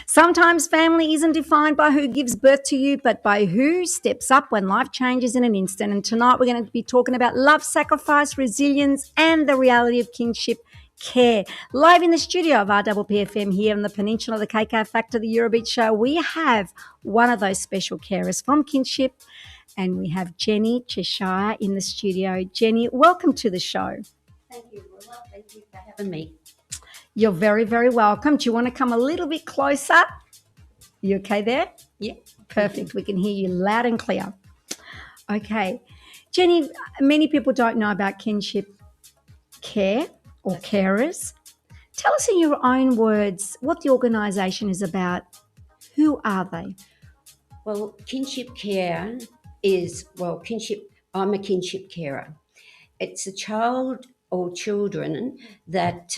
Sometimes family isn't defined by who gives birth to you, but by who steps up when life changes in an instant. And tonight we're going to be talking about love, sacrifice, resilience, and the reality of kinship care. Live in the studio of RPPFM here on the peninsula of the KK Factor, the Eurobeat Show, we have one of those special carers from Kinship, and we have Jenny Cheshire in the studio. Jenny, welcome to the show. Thank you, Roula. Thank you for having me. You're very, very welcome. Do you want to come a little bit closer? You okay there? Yeah. Perfect. We can hear you loud and clear. Okay. Jenny, many people don't know about Kinship Care or carers. Tell us in your own words what the organisation is about. Who are they? Well, kinship care I'm a kinship carer. It's a child or children that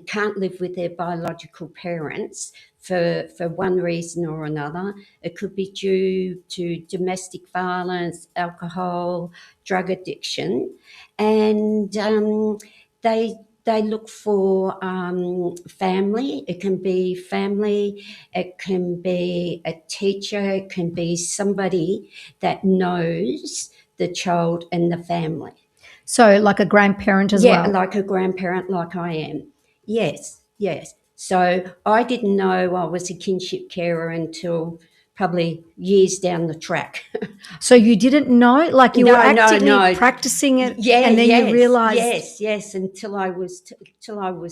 can't live with their biological parents for one reason or another. It could be due to domestic violence, alcohol, drug addiction, and they look for family. It can be family, it can be a teacher, it can be somebody that knows the child and the family. So like a grandparent as well? Yeah, like a grandparent like I am. Yes. So I didn't know I was a kinship carer until probably years down the track. So you didn't know? Like you were actively practicing it and then you realised? Yes, until I was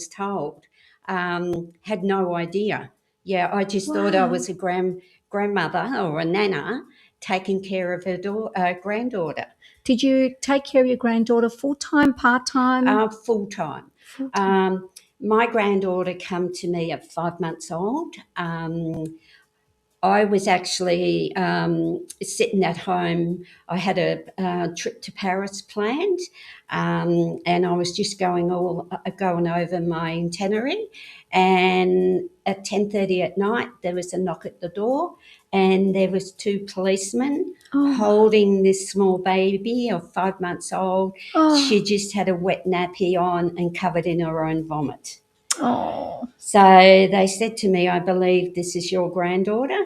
told. Had no idea. Yeah, I just thought I was a grandmother or a nana taking care of her granddaughter. Did you take care of your granddaughter full-time, part-time? Full-time. My granddaughter came to me at 5 months old. I was actually sitting at home. I had a trip to Paris planned, and I was just going over my itinerary. And at 10:30 at night, there was a knock at the door, and there was two policemen holding this small baby of 5 months old. She just had a wet nappy on and covered in her own vomit. Oh. So they said to me, I believe this is your granddaughter.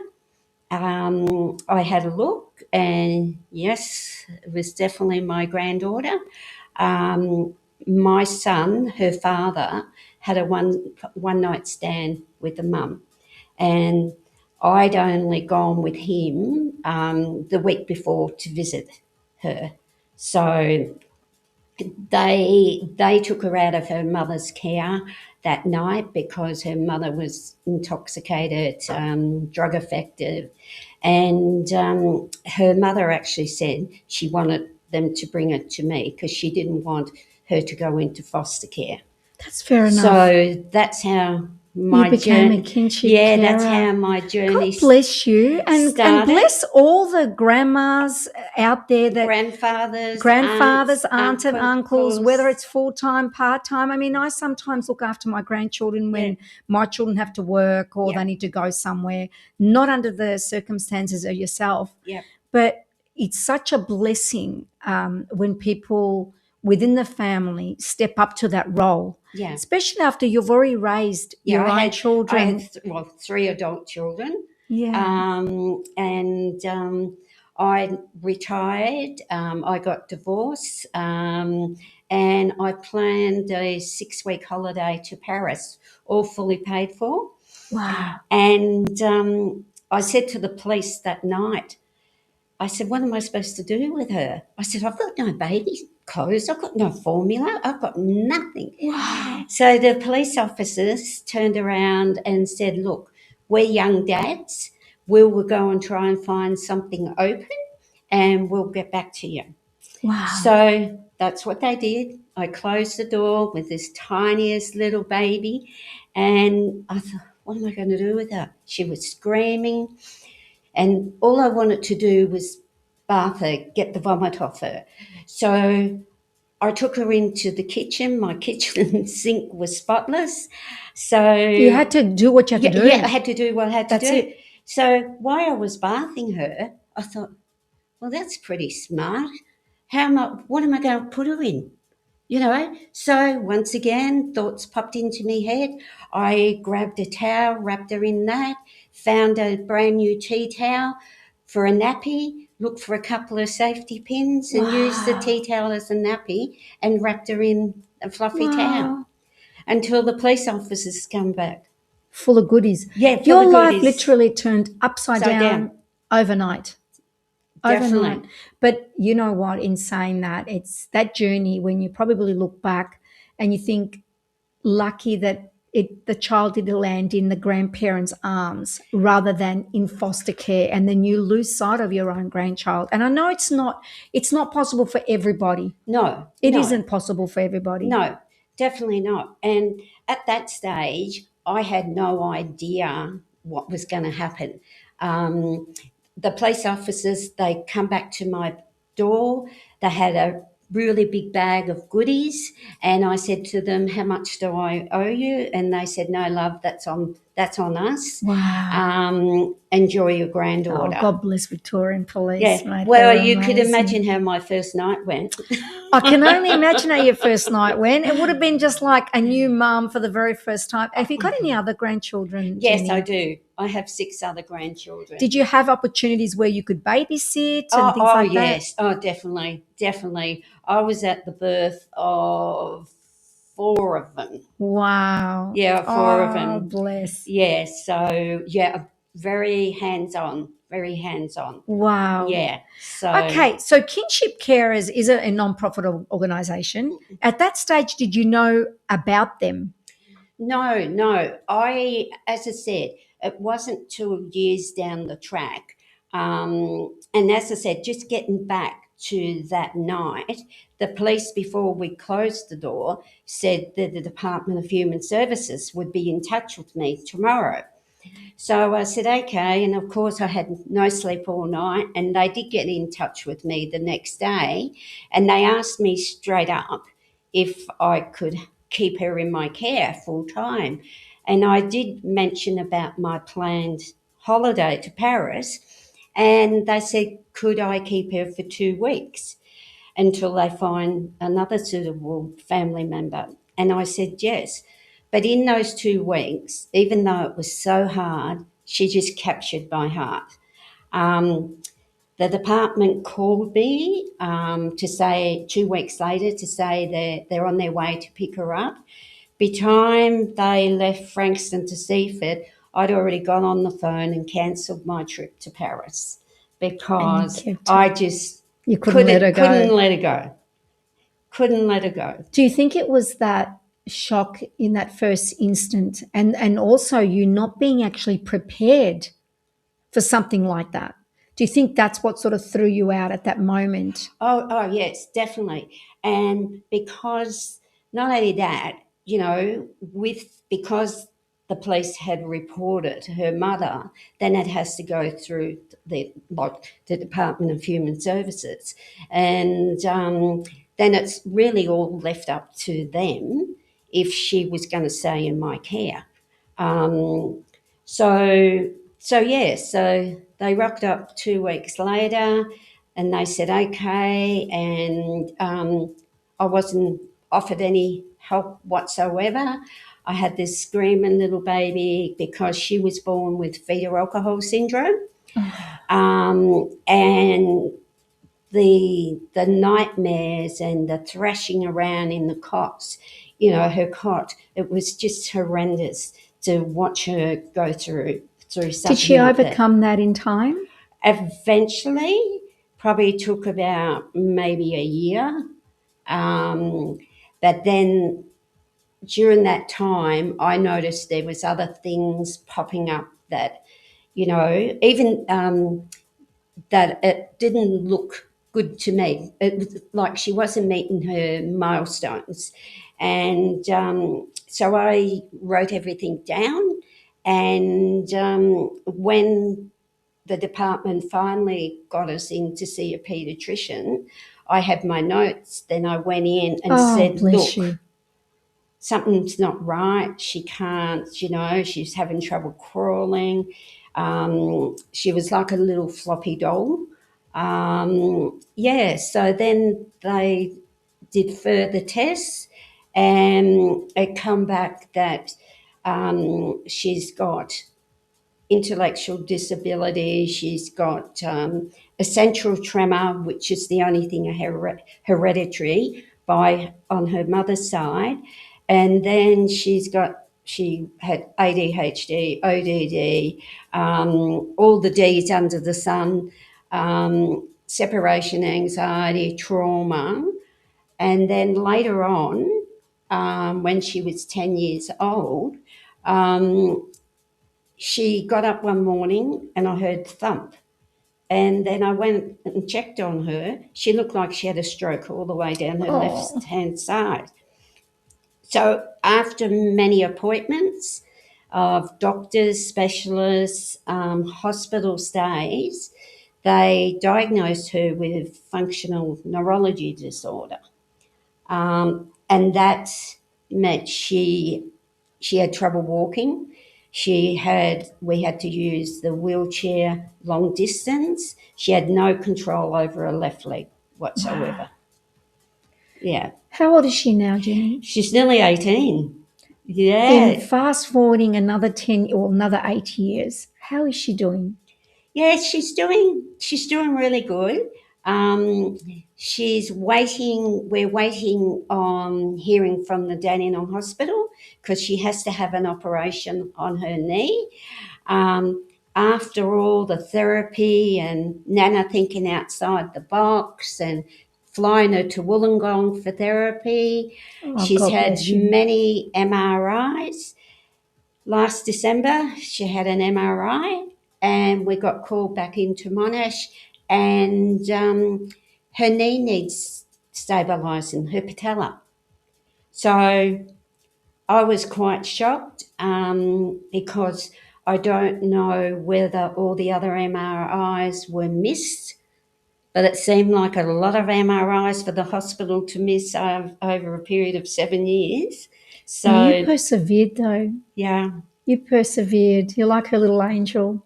I had a look and yes, it was definitely my granddaughter. My son, her father, had a one night stand with the mum, and I'd only gone with him the week before to visit her. So they took her out of her mother's care that night because her mother was intoxicated, drug affected, and her mother actually said she wanted them to bring her to me because she didn't want her to go into foster care. That's fair enough. So that's how my you became a kinship carer. That's how my journey God bless you. And bless all the grandmas out there, that grandfathers, aunts and uncles, whether it's full-time, part-time. I mean, I sometimes look after my grandchildren when my children have to work or they need to go somewhere, not under the circumstances of yourself. Yeah. But it's such a blessing when people within the family step up to that role. Yeah. Especially after you've already raised your own children. I had, 3 adult children. Yeah. I retired. I got divorced. And I planned a 6-week holiday to Paris, all fully paid for. Wow. And I said to the police that night, I said, what am I supposed to do with her? I said, I've got no baby clothes. I've got no formula. I've got nothing. Wow. So the police officers turned around and said, look, we're young dads. We'll go and try and find something open and we'll get back to you. Wow. So that's what they did. I closed the door with this tiniest little baby and I thought, what am I going to do with her? She was screaming. And all I wanted to do was bath her, get the vomit off her. So I took her into the kitchen. My kitchen sink was spotless. So you had to do what you had to do. Yeah, I had to do what I had to do. It. So while I was bathing her, I thought, well, that's pretty smart. What am I going to put her in? You know, so once again, thoughts popped into my head. I grabbed a towel, wrapped her in that, found a brand new tea towel for a nappy, looked for a couple of safety pins and used the Wow. tea towel as a nappy and wrapped her in a fluffy towel Wow. until the police officers come back. Full of goodies. Yeah, full Your of life goodies. literally turned upside Upside down down. overnight. Overnight. Definitely. But you know what? In saying that, it's that journey when you probably look back and you think, lucky that the child did land in the grandparents' arms rather than in foster care, and then you lose sight of your own grandchild. And I know it's not possible for everybody. No, It no. isn't possible for everybody. No, definitely not. And at that stage, I had no idea what was going to happen. Um, the police officers, they come back to my door. They had a really big bag of goodies, and I said to them, "How much do I owe you?" And they said, "No, love, that's on us. Wow. Enjoy your Oh, granddaughter." God bless Victorian Yeah. police, mate. Well, They're you could amazing. imagine how my first night went. I can only imagine how your first night went. It would have been just like a new mum for the very first time. Have you got any other grandchildren, Yes, Jenny? I do. I have 6 other grandchildren. Did you have opportunities where you could babysit Oh, and things like that? yes. Oh, definitely, definitely. I was at the birth of 4 of them. Wow. Yeah, 4 of Oh, them. bless. Yeah, so, yeah, very hands-on, very hands-on. Wow. Yeah, so. Okay, so Kinship Carers is a non-profit organisation. At that stage, did you know about them? No. As I said, it wasn't 2 years down the track. And as I said, just getting back to that night, the police, before we closed the door, said that the Department of Human Services would be in touch with me tomorrow. So I said, okay. And of course, I had no sleep all night. And they did get in touch with me the next day. And they asked me straight up if I could keep her in my care full time. And I did mention about my planned holiday to Paris. And they said, could I keep her for 2 weeks until they find another suitable family member? And I said, yes. But in those 2 weeks, even though it was so hard, she just captured my heart. The department called me to say 2 weeks later to say they're on their way to pick her up. By the time they left Frankston to Seaford, I'd already gone on the phone and cancelled my trip to Paris because kept her. I just You couldn't let her go. couldn't let her go. Couldn't let her go. Do you think it was that shock in that first instant and also you not being actually prepared for something like that? Do you think that's what sort of threw you out at that moment? Oh, yes, definitely. And because not only that, because the police had reported her mother, then it has to go through the Department of Human Services, and then it's really all left up to them if she was going to stay in my care. Um, so so they rocked up 2 weeks later, and they said okay, and I wasn't offered any help whatsoever. I had this screaming little baby because she was born with fetal alcohol syndrome, and the nightmares and the thrashing around in the cots, her cot, it was just horrendous to watch her go through something. Did she like that. overcome that in time? Eventually, probably took about maybe a year. But then during that time, I noticed there was other things popping up that, even that it didn't look good to me. It was like she wasn't meeting her milestones. And so I wrote everything down. And when the department finally got us in to see a paediatrician, I had my notes. Then I went in and said, bless look, you. something's not right. She can't, she's having trouble crawling. She was like a little floppy doll. So then they did further tests, and it come back that she's got intellectual disability. She's got essential tremor, which is the only thing hereditary on her mother's side, and then she had ADHD, ODD, all the D's under the sun, separation anxiety, trauma, and then later on, when she was 10 years old, she got up one morning and I heard thump. And then I went and checked on her. She looked like she had a stroke all the way down her left-hand side. So after many appointments of doctors, specialists, hospital stays, they diagnosed her with functional neurology disorder. And that meant she had trouble walking. We had to use the wheelchair long distance. She had no control over her left leg whatsoever. Wow. Yeah. How old is she now, Jenny? She's nearly 18. Yeah. In fast forwarding another 10 or another 8 years, how is she doing? Yeah, she's doing really good. She's waiting. We're waiting on hearing from the Dandenong Hospital because she has to have an operation on her knee. After all the therapy and Nana thinking outside the box and flying her to Wollongong for therapy, she's had many MRIs. Last December, she had an MRI. And we got called back into Monash, and her knee needs stabilising, her patella. So I was quite shocked because I don't know whether all the other MRIs were missed, but it seemed like a lot of MRIs for the hospital to miss over a period of 7 years. So you persevered though. Yeah. You persevered. You're like her little angel.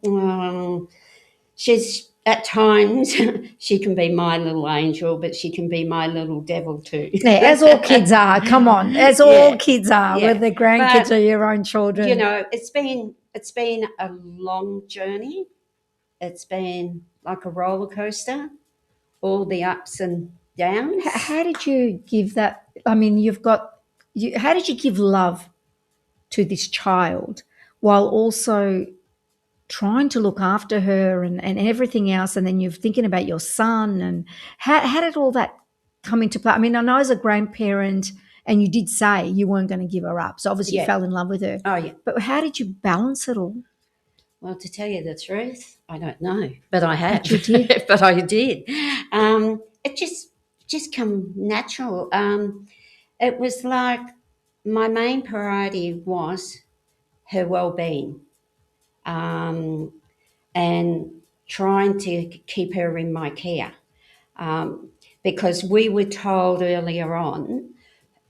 She's at times she can be my little angel, but she can be my little devil too. Yeah, as all kids are. Come on, as all kids are. Whether their grandkids or your own children. You know, it's been a long journey. It's been like a roller coaster, all the ups and downs. How did you give that? I mean, how did you give love to this child while also trying to look after her and everything else, and then you're thinking about your son, and how did all that come into play? I mean, I know as a grandparent, and you did say you weren't going to give her up, so obviously you fell in love with her. Oh, yeah. But how did you balance it all? Well, to tell you the truth, I don't know, but I have. But you did. But I did. It just come natural. It was like my main priority was her well-being. And trying to keep her in my care because we were told earlier on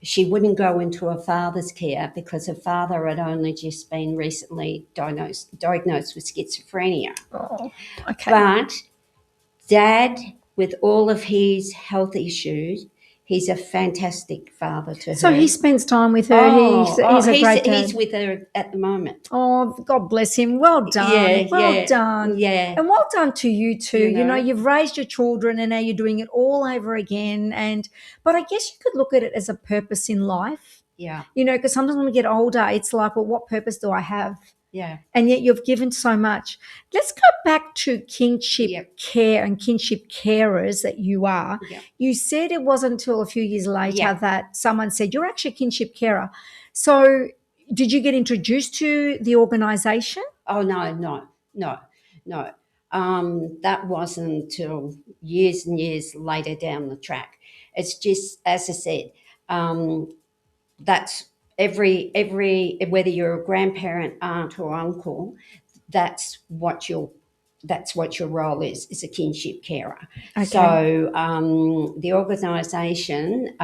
she wouldn't go into her father's care because her father had only just been recently diagnosed with schizophrenia. Oh, okay. But Dad, with all of his health issues, he's a fantastic father to her. So he spends time with her. He's a great dad. He's with her at the moment. Oh, God bless him. Well done. Well done. Yeah. And well done to you too. You know, you've raised your children and now you're doing it all over again. But I guess you could look at it as a purpose in life. Yeah. You know, because sometimes when we get older, it's like, well, what purpose do I have? Yeah. And yet you've given so much. Let's go back to kinship care and kinship carers that you are. Yep. You said it wasn't until a few years later that someone said, you're actually a kinship carer. So did you get introduced to the organisation? Oh, no. That wasn't until years and years later down the track. It's just, as I said, that's every whether you're a grandparent, aunt or uncle, that's what your role is a kinship carer. Okay. So the organisation,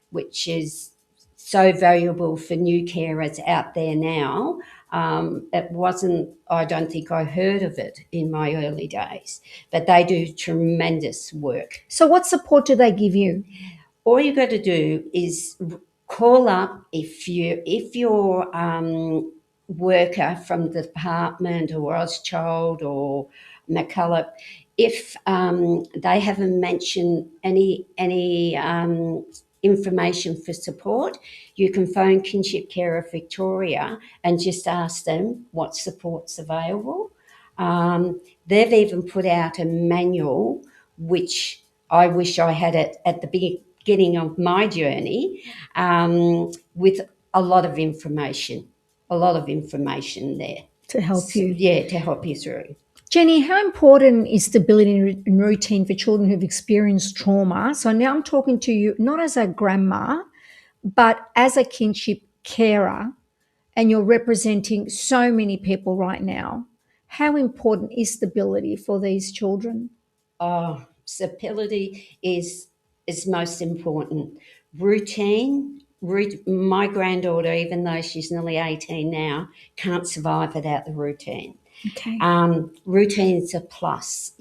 which is so valuable for new carers out there now, it wasn't, I don't think I heard of it in my early days, but they do tremendous work. So what support do they give you? all you got to do is call up if your worker from the department or Child or McCulloch, if they haven't mentioned any information for support, you can phone Kinship Carer Victoria and just ask them what support's available. They've even put out a manual, which I wish I had it at the beginning of my journey, with a lot of information there. To help you. Yeah, to help you through. Jenny, how important is stability and routine for children who've experienced trauma? So now I'm talking to you not as a grandma, but as a kinship carer, and you're representing so many people right now. How important is stability for these children? Oh, stability is most important. Routine. My granddaughter, even though she's nearly 18 now, can't survive without the routine. Okay. Routine's a plus,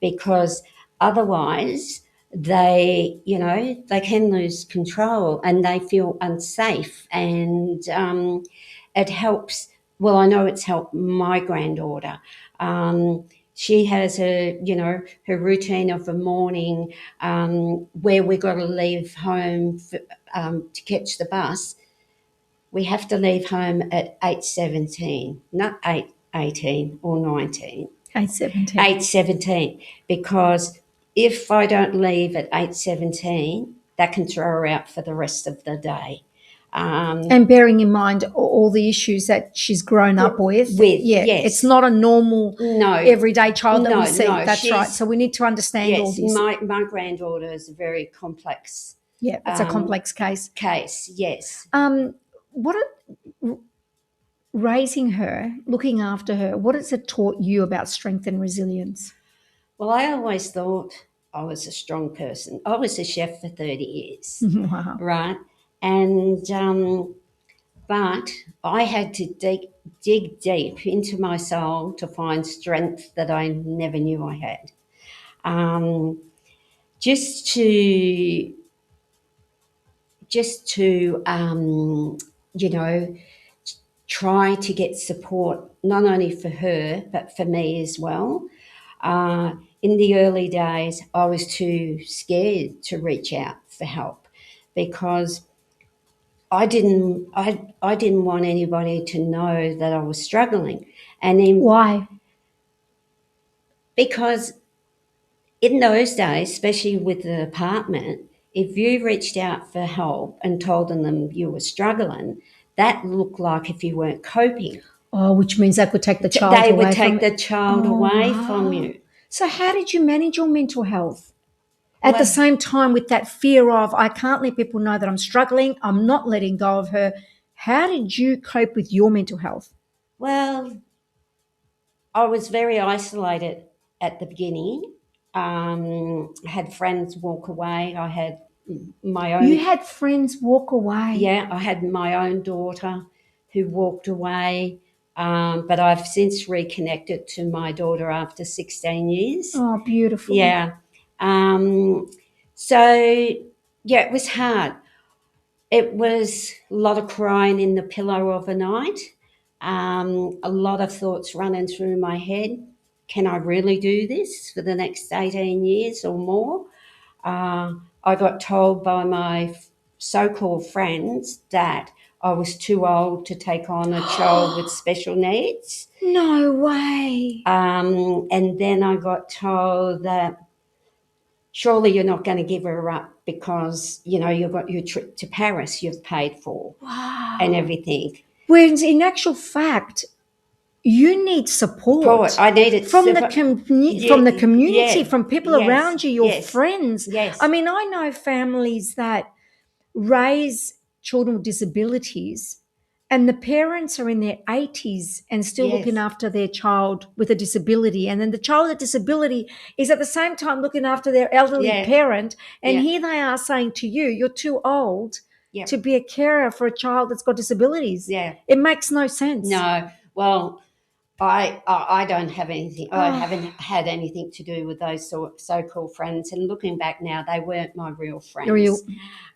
because otherwise they can lose control and they feel unsafe. And it helps. Well, I know it's helped my granddaughter. She has her routine of a morning where we got to leave home to catch the bus. We have to leave home at 8:17, not 8:18 or 19. 8:17. 8:17, because if I don't leave at 8:17, that can throw her out for the rest of the day. And bearing in mind all the issues that she's grown up with. Yes. It's not a normal everyday child that we see. No, that's right. So we need to understand all this. My granddaughter is a very complex. Yeah, it's a complex case. Yes. Raising her, looking after her, what has it taught you about strength and resilience? Well, I always thought I was a strong person. I was a chef for 30 years. Wow. Right? And but I had to dig deep into my soul to find strength that I never knew I had. Just to try to get support not only for her but for me as well. In the early days, I was too scared to reach out for help because I didn't want anybody to know that I was struggling. And then why? Because in those days, especially with the apartment, if you reached out for help and told them you were struggling, that looked like if you weren't coping. Oh, which means they could take the child away. They would take the child away from you. So how did you manage your mental health? At the same time, with that fear of, I can't let people know that I'm struggling, I'm not letting go of her. How did you cope with your mental health? Well, I was very isolated at the beginning. I had friends walk away. I had my own... You had friends walk away? Yeah, I had my own daughter who walked away. But I've since reconnected to my daughter after 16 years. Oh, beautiful. Yeah. So, yeah, it was hard. It was a lot of crying in the pillow of a night, a lot of thoughts running through my head. Can I really do this for the next 18 years or more? I got told by my so-called friends that I was too old to take on a child with special needs. No way. And then I got told that surely you're not going to give her up because, you've got your trip to Paris you've paid for. Wow. And everything. Whereas in actual fact, you need support. I needed from the community, yes, from people around you, your friends. Yes. I mean, I know families that raise children with disabilities and the parents are in their 80s and still looking after their child with a disability. And then the child with a disability is at the same time looking after their elderly parent. And here they are saying to you, you're too old to be a carer for a child that's got disabilities. Yeah. It makes no sense. No. Well, I don't have anything. I Oh, haven't had anything to do with those so-called friends. And looking back now, they weren't my real you. friends.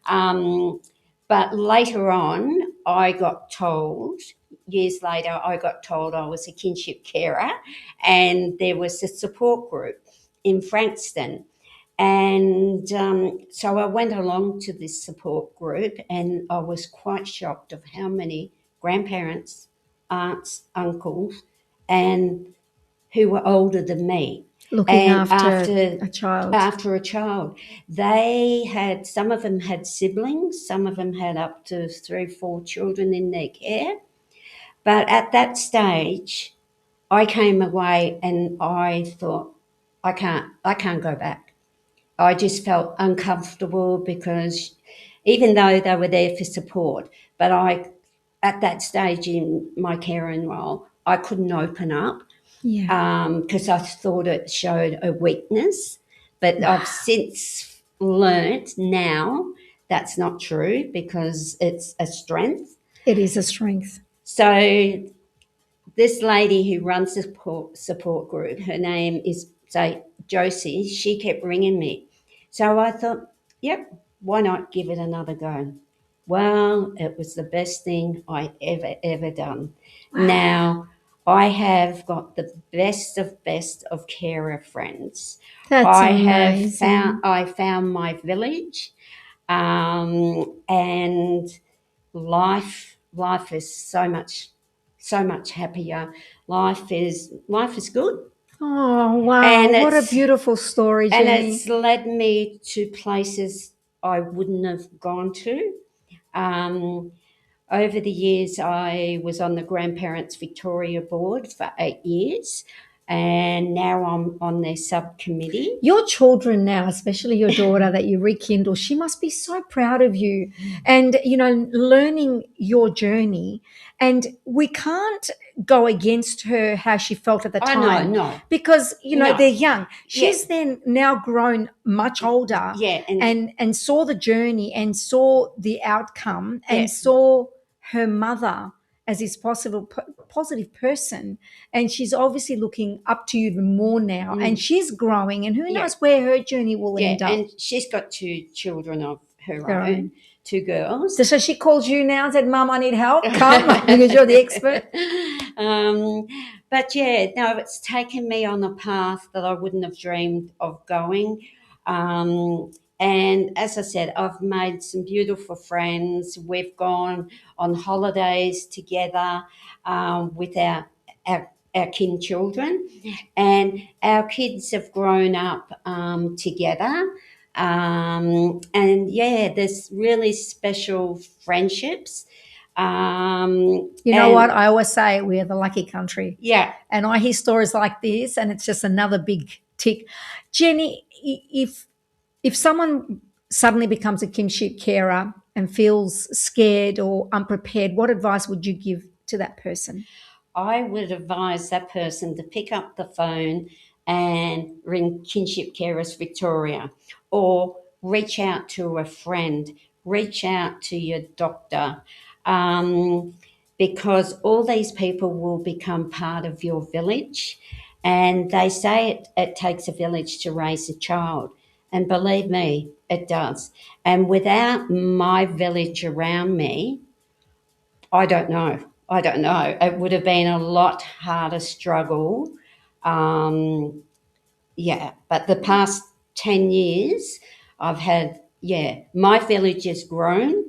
Um, but later on, I got told. Years later, I got told I was a kinship carer, and there was a support group in Frankston. And so I went along to this support group, and I was quite shocked of how many grandparents, aunts, uncles, and who were older than me. Looking And after a child. after a child, they had, some of them had siblings, some of them had up to 3 or 4 children in their care. But at that stage, I came away and I thought, I can't go back. I just felt uncomfortable because even though they were there for support, but at that stage in my caring role, I couldn't open up Yeah. because I thought it showed a weakness. But I've since learnt now that's not true because it's a strength. It is a strength. So this lady who runs the support group, her name is, say, Josie, she kept ringing me. So I thought, yep, why not give it another go? Well, it was the best thing I ever done. Now, I have got the best of carer friends. That's I amazing. found my village, and life is so much happier. Life is good, Oh, wow. and What a it's beautiful story, and Jenny. it's led me to places I wouldn't have gone to. Um, Over the years, I was on the Grandparents Victoria board for 8 years, and now I'm on their subcommittee. Your children now, especially your daughter that you rekindle, she must be so proud of you and, learning your journey. And we can't go against her how she felt at the Oh no, time no, because, no, they're young. yeah, She's then now grown much older yeah, and saw the journey and saw the outcome yeah, and saw her mother as this positive person, and she's obviously looking up to you even more now, and mm, she's growing, and who yeah. knows where her journey will Yeah, end up. and she's got 2 children of her Her own, own. 2 girls. So she calls you now and said, Mum, I need help, come, because you're the expert. um, but yeah, no, it's taken me on a path that I wouldn't have dreamed of going. And as I said, I've made some beautiful friends. We've gone on holidays together with our kin children, and our kids have grown up together. And yeah, there's really special friendships. You know what? And I always say we are the lucky country. yeah, And I hear stories like this, and it's just another big tick. Jenny, if someone suddenly becomes a kinship carer and feels scared or unprepared, what advice would you give to that person? I would advise that person to pick up the phone and ring Kinship Carers Victoria, or reach out to a friend, reach out to your doctor, um, because all these people will become part of your village. And they say it takes a village to raise a child. And believe me, it does. And without my village around me, I don't know. I don't know. It would have been a lot harder struggle. Um, yeah, but the past 10 years, I've had, yeah, my village has grown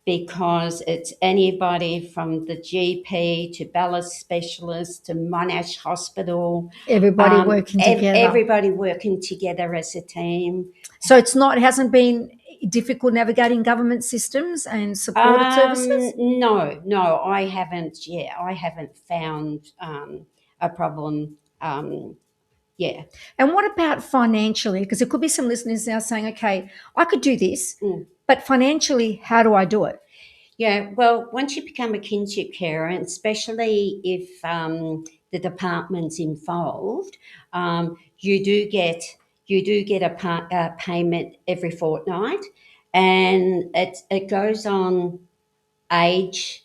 because it's anybody from the GP to Bellis specialist to Monash Hospital, Everybody working together. everybody working together as a team. So it hasn't been difficult navigating government systems and supported services? No, I haven't. Yeah, I haven't found a problem. Yeah. And what about financially? Because there could be some listeners now saying, okay, I could do this, Mm. but financially, how do I do it? Yeah, well, once you become a kinship carer, and especially if the department's involved, you do get a payment every fortnight, and it goes on age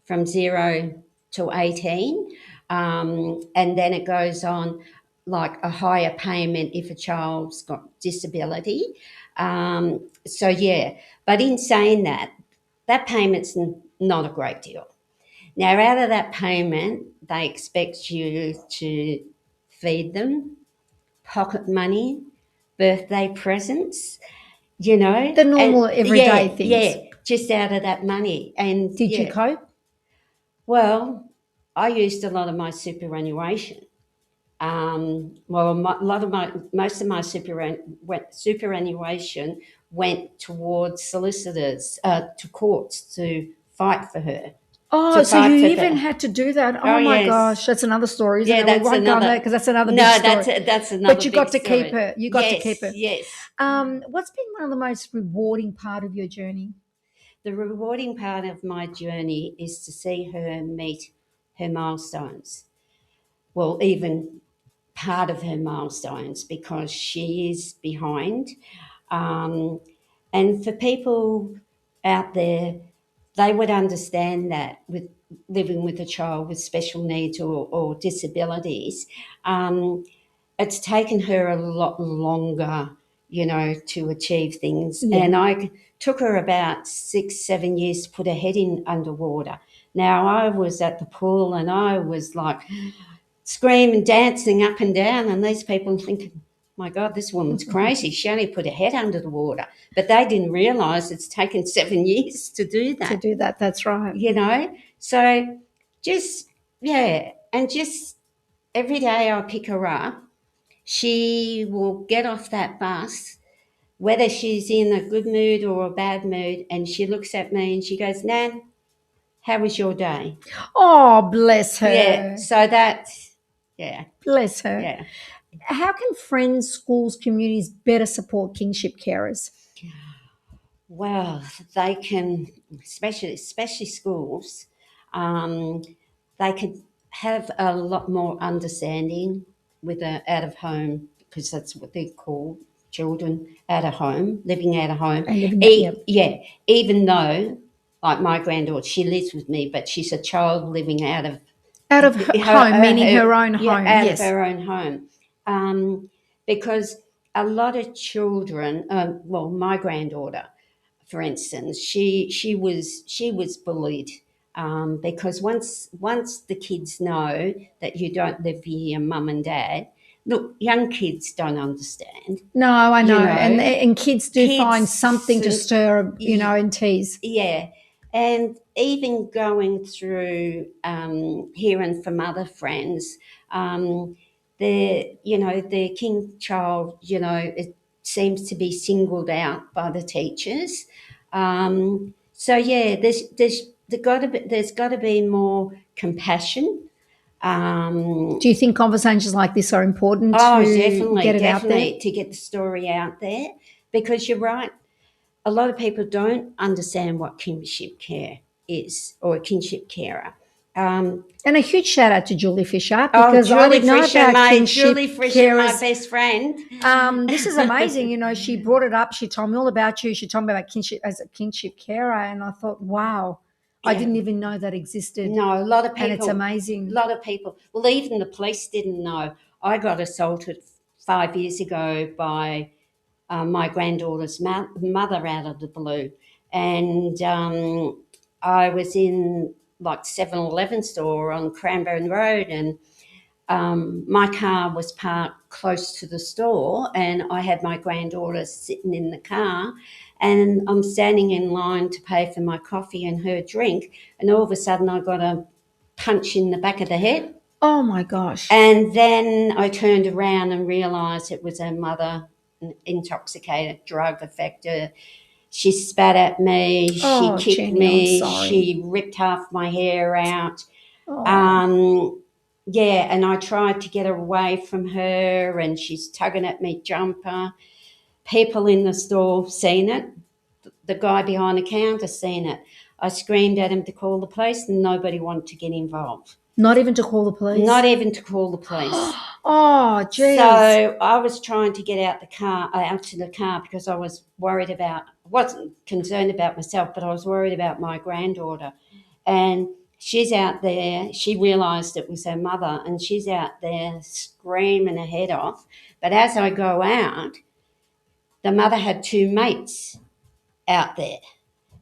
from 0 to 18. and then it goes on like a higher payment if a child's got disability. So, yeah, but in saying that, that payment's not a great deal. Now, out of that payment, they expect you to feed them, pocket money, birthday presents, The normal everyday yeah, things. yeah, just out of that money. And Did you cope? Well, I used a lot of my superannuation. Most of my superannuation went towards solicitors, to courts to fight for her. Oh, To so you fight for even the, had to do that. oh Oh, my yes, gosh. That's another story, isn't yeah, it? We that's won't go on that another. because that's another No, big story. that's another. But you big got to keep story. her. You got to Yes, keep her. yes. What's been one of the most rewarding part of your journey? The rewarding part of my journey is to see her meet her milestones. Well, even part of her milestones, because she is behind. Um, and for people out there, they would understand that with living with a child with special needs or disabilities, it's taken her a lot longer, to achieve things. Yeah. And I took her about 6, 7 years to put her head in underwater. Now, I was at the pool and I was like screaming, dancing up and down, and these people thinking, my God, this woman's crazy. She only put her head under the water. But they didn't realise it's taken 7 years to do that. To do that, that's right. So just, yeah, and just every day I pick her up, she will get off that bus, whether she's in a good mood or a bad mood, and she looks at me and she goes, Nan, how was your day? Oh, bless her. Yeah, so that's, yeah. Bless her. Yeah. How can friends, schools, communities better support kinship carers? Well, they can, especially schools, they can have a lot more understanding with out of home, because that's what they call children out of home, living out of home. And living, Yeah, even though, like my granddaughter, she lives with me, but she's a child living out of home, meaning her own home. Out Yes. of her own home, because a lot of children, my granddaughter, for instance, she was bullied, because once the kids know that you don't live with your mum and dad. Look, young kids don't understand. No, I know. And kids find something to stir, and tease. Yeah. And even going through, hearing from other friends, their king child, it seems to be singled out by the teachers. So yeah, there's got to be more compassion. Do you think conversations like this are important Definitely, get it out there? to get the story out there, because you're right. A lot of people don't understand what kinship care is, or a kinship carer. And a huge shout out to Julie Fisher, because I didn't know about kinship Julie Fisher, carers. my best friend. This is amazing. She brought it up. She told me all about you. She told me about kinship as a kinship carer, and I thought, wow, I didn't even know that existed. No, a lot of people. And it's amazing. A lot of people. Well, even the police didn't know. I got assaulted 5 years ago by my granddaughter's mother out of the blue. And I was in like 7-Eleven store on Cranbourne Road, and my car was parked close to the store, and I had my granddaughter sitting in the car, and I'm standing in line to pay for my coffee and her drink, and all of a sudden I got a punch in the back of the head. Oh, my gosh. And then I turned around and realised it was her mother, intoxicated, drug affected. She spat at me, she kicked Jenny, me, I'm sorry. she ripped half my hair out. Oh. And I tried to get away from her, and she's tugging at me jumper. People in the store seen it. The guy behind the counter seen it. I screamed at him to call the police, and nobody wanted to get involved. Not even to call the police? Not even to call the police. Oh, geez. So I was trying to get out to the car, because I was worried about, I wasn't concerned about myself, but I was worried about my granddaughter. And she's out there. She realised it was her mother, and she's out there screaming her head off. But as I go out, the mother had two mates out there,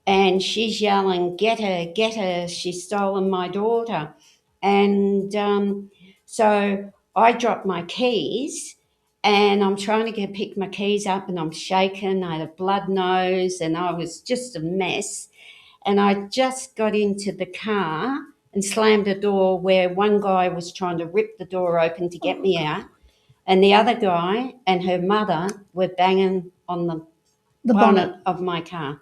and she's yelling, get her, she's stolen my daughter. And so I dropped my keys, and I'm trying to pick my keys up, and I'm shaking. I had a blood nose, and I was just a mess. And I just got into the car and slammed the door where one guy was trying to rip the door open to get me out, and the other guy and her mother were banging on the bonnet of my car.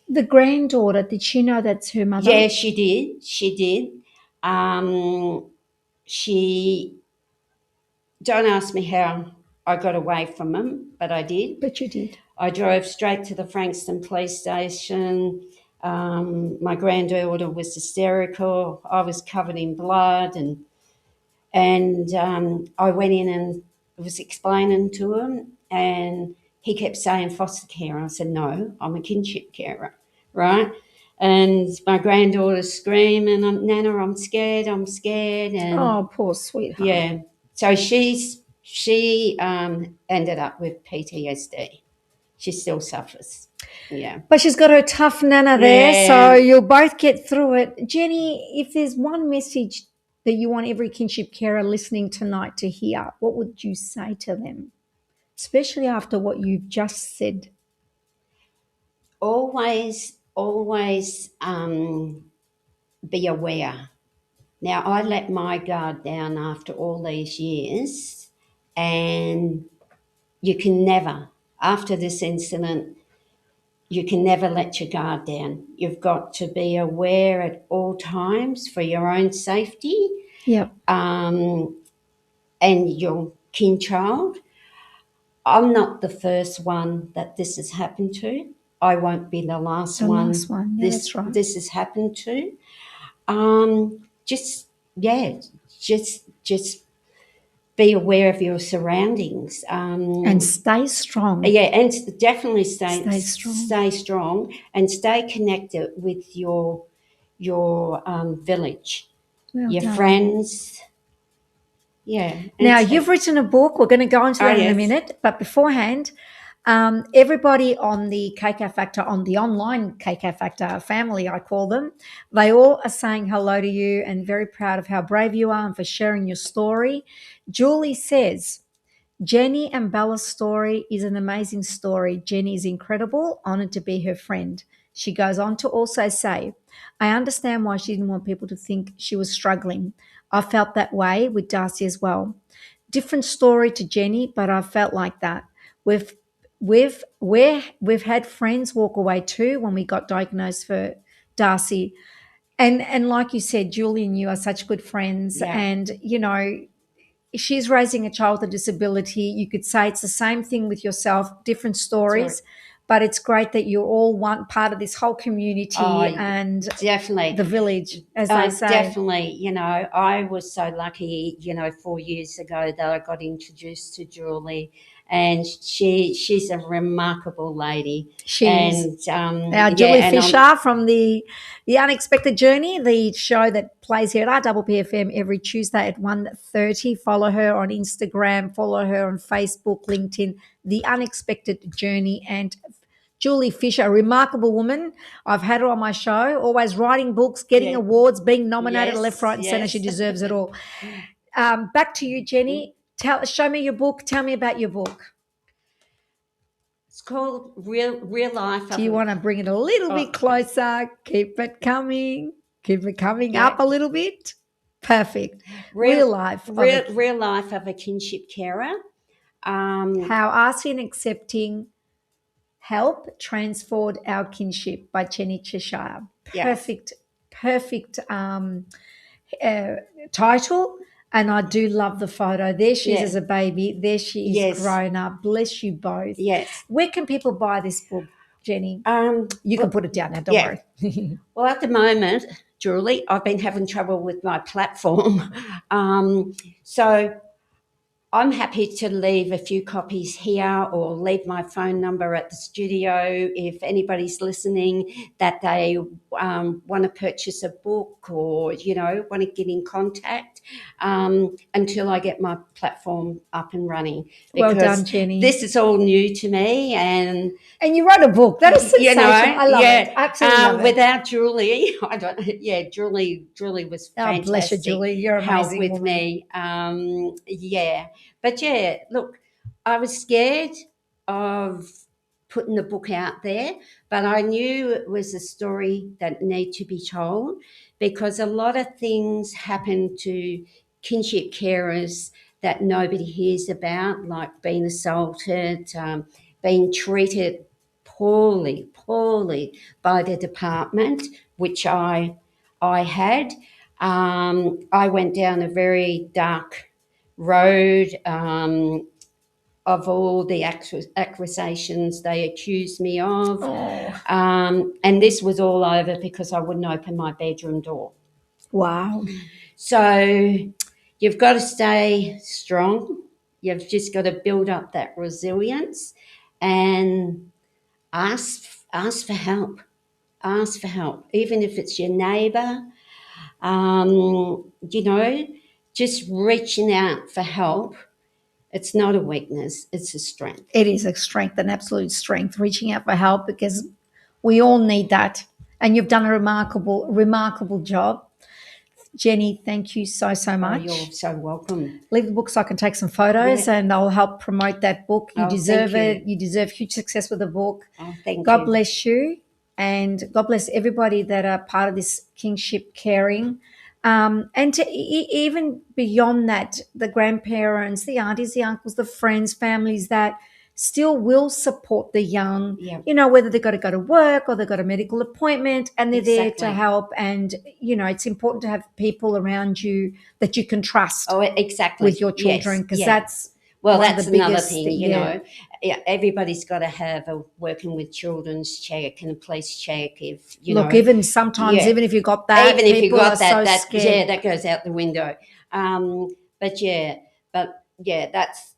The granddaughter, did she know that's her mother? Yeah, she did. She did. She, don't ask me how I got away from them, but I did. But you did. I drove straight to the Frankston police station. My granddaughter was hysterical. I was covered in blood, and I went in and was explaining to him, and he kept saying foster care. I said, no, I'm a kinship carer, right? And my granddaughter's screaming, Nana, I'm scared. And oh, poor sweetheart. yeah, so she ended up with PTSD. She still suffers. Yeah. But she's got her tough Nana there, so you'll both get through it. Jenny, if there's one message that you want every kinship carer listening tonight to hear, what would you say to them? Especially after what you've just said. Always be aware. Now, I let my guard down after all these years, and you can never, after this incident, you can never let your guard down. You've got to be aware at all times for your own safety. Yep. And your kin child. I'm not the first one that this has happened to. I won't be the last one. Yeah, that's right. This has happened to. Just be aware of your surroundings. And stay strong. Yeah, and definitely stay strong. Stay strong, and stay connected with your village, your friends. Yeah. Now, you've written a book. We're going to go into that in a minute. But beforehand, everybody on the KK Factor, on the online KK Factor family, I call them, they all are saying hello to you and very proud of how brave you are and for sharing your story. Julie says, Jenny and Bella's story is an amazing story. Jenny is incredible, honoured to be her friend. She goes on to also say, I understand why she didn't want people to think she was struggling. I felt that way with Darcy as well. Different story to Jenny, but I felt like that. We've had friends walk away too when we got diagnosed for Darcy. And like you said, Julie and you are such good friends. Yeah. And, you know, she's raising a child with a disability. You could say it's the same thing with yourself, different stories. But it's great that you're all one part of this whole community and definitely the village, as they say. Definitely, you know, I was so lucky, 4 years ago that I got introduced to Julie, and she's a remarkable lady. She is. Now, Julie Fisher from the Unexpected Journey, the show that plays here at RPPFM every Tuesday at 1:30. Follow her on Instagram, follow her on Facebook, LinkedIn, The Unexpected Journey, and Julie Fisher, a remarkable woman. I've had her on my show, always writing books, getting awards, being nominated left, right, and centre. She deserves it all. Back to you, Jenny. Show me your book. Tell me about your book. It's called Real Life. Do you want to bring it a little bit closer? Keep it coming. Keep it coming up a little bit. Perfect. Real life of a kinship carer. How asking and accepting help transformed our kinship by Jenny Cheshire. Perfect title. And I do love the photo. There she is as a baby. There she is grown up. Bless you both. Yes. Where can people buy this book, Jenny? You can put it down now, don't worry. Well, at the moment, Julie, I've been having trouble with my platform. So I'm happy to leave a few copies here or leave my phone number at the studio if anybody's listening that they want to purchase a book or, want to get in contact until I get my platform up and running. Well done, Jenny. This is all new to me and you wrote a book. That is sensational. I love it. Absolutely love it. Without Julie, Julie was fantastic. Oh, bless you, Julie. You're amazing. Help with me. But look, I was scared of putting the book out there, but I knew it was a story that needed to be told because a lot of things happen to kinship carers that nobody hears about, like being assaulted, being treated poorly by the department, which I had. I went down a very dark road of all the accusations they accused me of. And this was all over because I wouldn't open my bedroom door. Wow. So you've got to stay strong. You've just got to build up that resilience and ask for help. Ask for help, even if it's your neighbour, just reaching out for help. It's not a weakness, it's a strength. It is a strength, an absolute strength, reaching out for help because we all need that. And you've done a remarkable job. Jenny, thank you so much. Oh, you're so welcome. Leave the book so I can take some photos and I'll help promote that book. You deserve it. You deserve huge success with the book. Oh, thank you. God bless you. And God bless everybody that are part of this kinship caring. And to even beyond that, the grandparents, the aunties, the uncles, the friends, families that still will support the young, whether they've got to go to work or they've got a medical appointment and they're there to help. And, it's important to have people around you that you can trust. Oh, exactly. With your children because that's another thing, everybody's got to have a working with children's check and a police check if, even sometimes, even if you got that, even if you got that, scared. That goes out the window. That's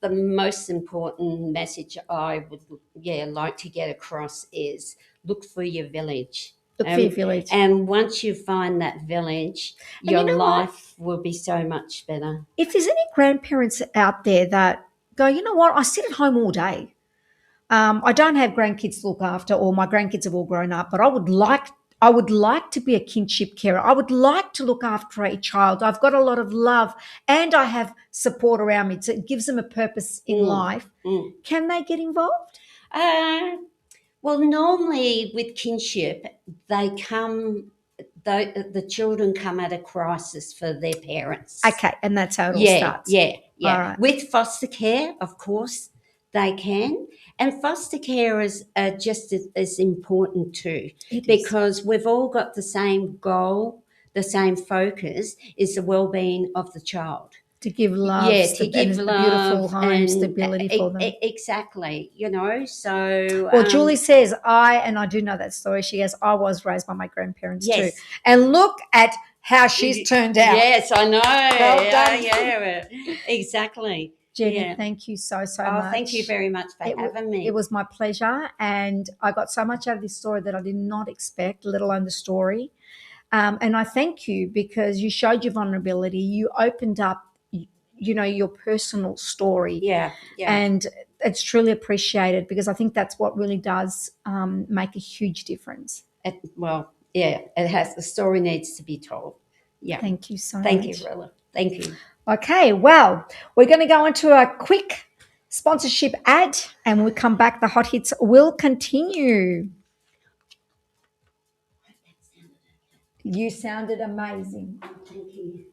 the most important message I would, like to get across is look for your village. Look for your village. And once you find that village, your life will be so much better. If there's any grandparents out there that go, you know what, I sit at home all day. I don't have grandkids to look after or my grandkids have all grown up, but I would like to be a kinship carer. I would like to look after a child. I've got a lot of love and I have support around me. So it gives them a purpose in life. Can they get involved? Well, normally with kinship, the children come at a crisis for their parents. Okay, and that's how it all starts. Yeah. All right. With foster care, of course, they can. And foster carers are just as important too because we've all got the same goal, the same focus is the well-being of the child. To give love, to give love, beautiful home and stability for them. Exactly, so. Well, Julie says, I do know that story. She goes, I was raised by my grandparents too. And look at how she's turned out. Yes, I know. Well done. Yeah, exactly. Jenny, thank you so much. Thank you very much for having me. It was my pleasure. And I got so much out of this story that I did not expect, let alone the story. And I thank you because you showed your vulnerability. You opened up your personal story. Yeah. And it's truly appreciated because I think that's what really does make a huge difference. It has. The story needs to be told. Yeah. Thank you so much. Thank you, Roula. Thank you. Okay, well, we're going to go into a quick sponsorship ad and when we come back, the hot hits will continue. You sounded amazing. Thank you.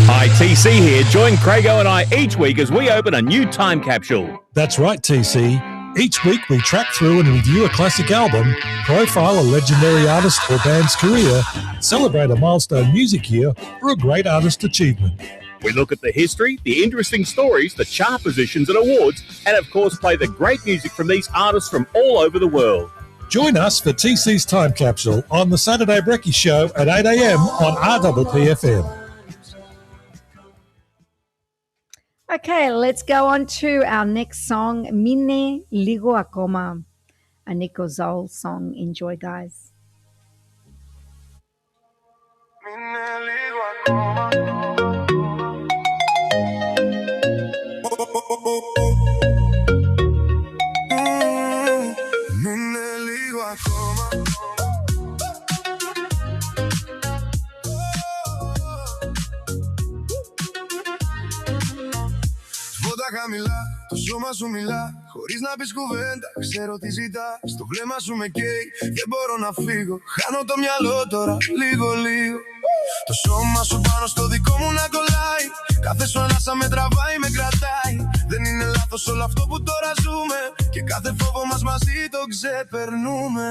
Hi, TC here. Join Crago and I each week as we open a new time capsule. That's right, TC. Each week we track through and review a classic album, profile a legendary artist or band's career, celebrate a milestone music year, or a great artist achievement. We look at the history, the interesting stories, the chart positions and awards, and of course play the great music from these artists from all over the world. Join us for TC's Time Capsule on the Saturday Brekkie Show at 8 a.m. on RPPFM. Okay, let's go on to our next song, Mine Ligo Akoma, a Nico Zoll song. Enjoy, guys. Χαμηλά, το σώμα σου μιλά, χωρίς να πεις κουβέντα, ξέρω τι ζητάς. Το βλέμμα σου με καίει, δεν μπορώ να φύγω. Χάνω το μυαλό τώρα, λίγο. Το σώμα σου πάνω στο δικό μου να κολλάει. Κάθε σου ανάσα με τραβάει, με κρατάει. Δεν είναι λάθος όλο αυτό που τώρα ζούμε. Και κάθε φόβο μας μαζί το ξεπερνούμε.